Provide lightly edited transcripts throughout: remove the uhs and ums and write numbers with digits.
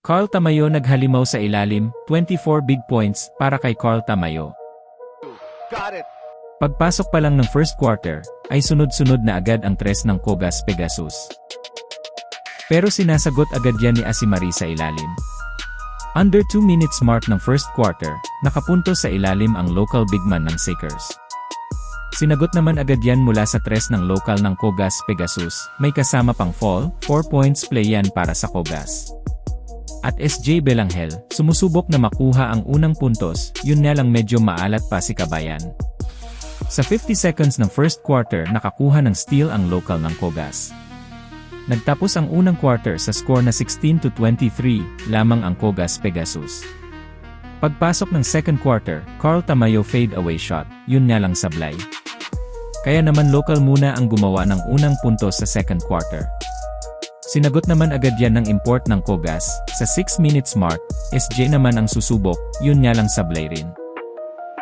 Carl Tamayo naghalimaw sa ilalim, 24 big points para kay Carl Tamayo. Got it. Pagpasok pa lang ng first quarter, ay sunod-sunod na agad ang tres ng Cogas Pegasus. Pero sinasagot agad yan ni Asimari sa ilalim. Under 2 minutes mark ng first quarter, nakapunto sa ilalim ang local bigman ng Sakers. Sinagot naman agad yan mula sa tres ng local ng Cogas Pegasus, may kasama pang fall, 4 points play yan para sa Cogas. At SJ Belanghel, sumusubok na makuha ang unang puntos, yun nga lang medyo maalat pa si Kabayan. Sa 50 seconds ng first quarter nakakuha ng steal ang local ng Cogas. Nagtapos ang unang quarter sa score na 16-23, lamang ang Cogas Pegasus. Pagpasok ng second quarter, Carl Tamayo fade away shot, yun nga lang sablay. Kaya naman local muna ang gumawa ng unang puntos sa second quarter. Sinagot naman agad yan ng import ng Cogas, sa 6 minutes mark, SJ naman ang susubok, yun nga lang sablay rin.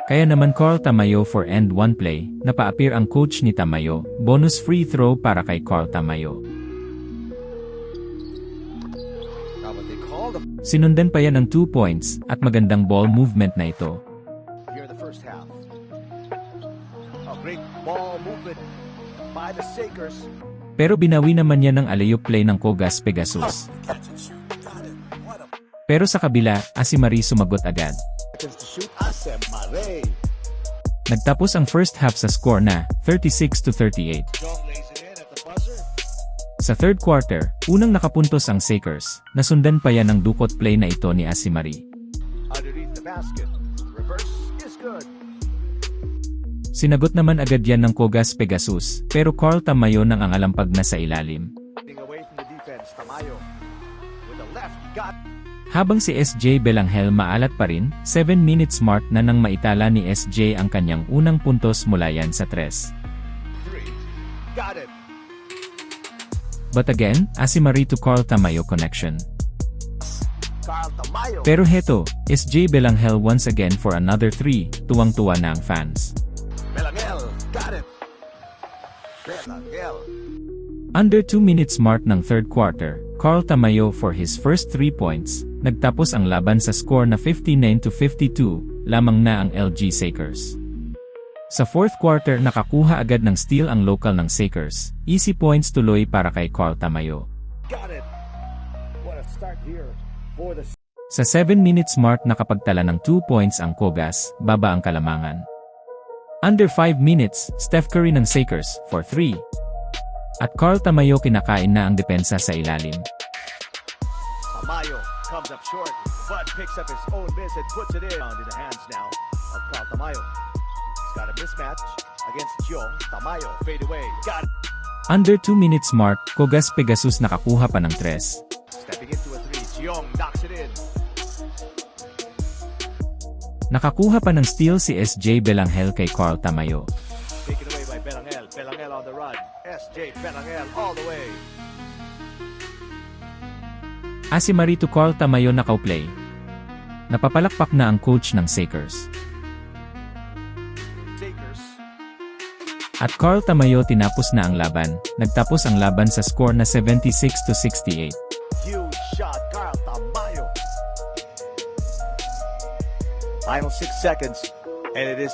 Kaya naman Carl Tamayo for end 1 play, napa-appear ang coach ni Tamayo, bonus free throw para kay Carl Tamayo. Sinundan pa yan ng 2 points, at magandang ball movement na ito. Here the first half. A great ball movement by the Sakers. Pero binawi naman yan ng alley-oop play ng Cogas Pegasus. Pero sa kabila, Asimari sumagot agad. Nagtapos ang first half sa score na 36-38. Sa third quarter, unang nakapuntos ang Sakers, nasundan pa yan ng dukot play na ito ni Asimari. Sinagot naman agad yan ng Cogas Pegasus, pero Carl Tamayo nang angalampag na sa ilalim. Habang si SJ Belanghel maalat pa rin, 7 minutes mark na nang maitala ni SJ ang kanyang unang puntos mula yan sa tres. But again, Asimari to Carl Tamayo connection. Pero heto, SJ Belanghel once again for another 3, tuwang-tuwa na ang fans. Belangel, got it. Belangel. Under 2 minutes mark ng third quarter, Carl Tamayo for his first 3 points, nagtapos ang laban sa score na 59-52, lamang na ang LG Sakers. Sa fourth quarter nakakuha agad ng steal ang local ng Sakers, easy points tuloy para kay Carl Tamayo. Got it. What a start here for the... Sa 7 minutes mark nakapagtala ng 2 points ang Cogas, baba ang kalamangan. Under 5 minutes, Steph Curry ng Sakers, for 3. At Carl Tamayo kinakain na ang depensa sa ilalim. Tamayo comes up short, but picks up his own miss and puts it in the hands now of Carl Tamayo. He's got a mismatch against Jong. Tamayo, fade away, got it. Under 2 minutes mark, Cogas Pegasus nakakuha pa ng 3. Stepping into a 3, Jong knocks it in. Nakakuha pa ng steal si SJ Belanghel kay Carl Tamayo. Taken away by Belangel. Belangel on the run. SJ Belangel all the way. Asimari to Carl Tamayo nakaw-play. Napapalakpak na ang coach ng Sakers. At Carl Tamayo tinapos na ang laban. Nagtapos ang laban sa score na 76-68. Huge shot, Carl Tamayo. Final 6 seconds, and it is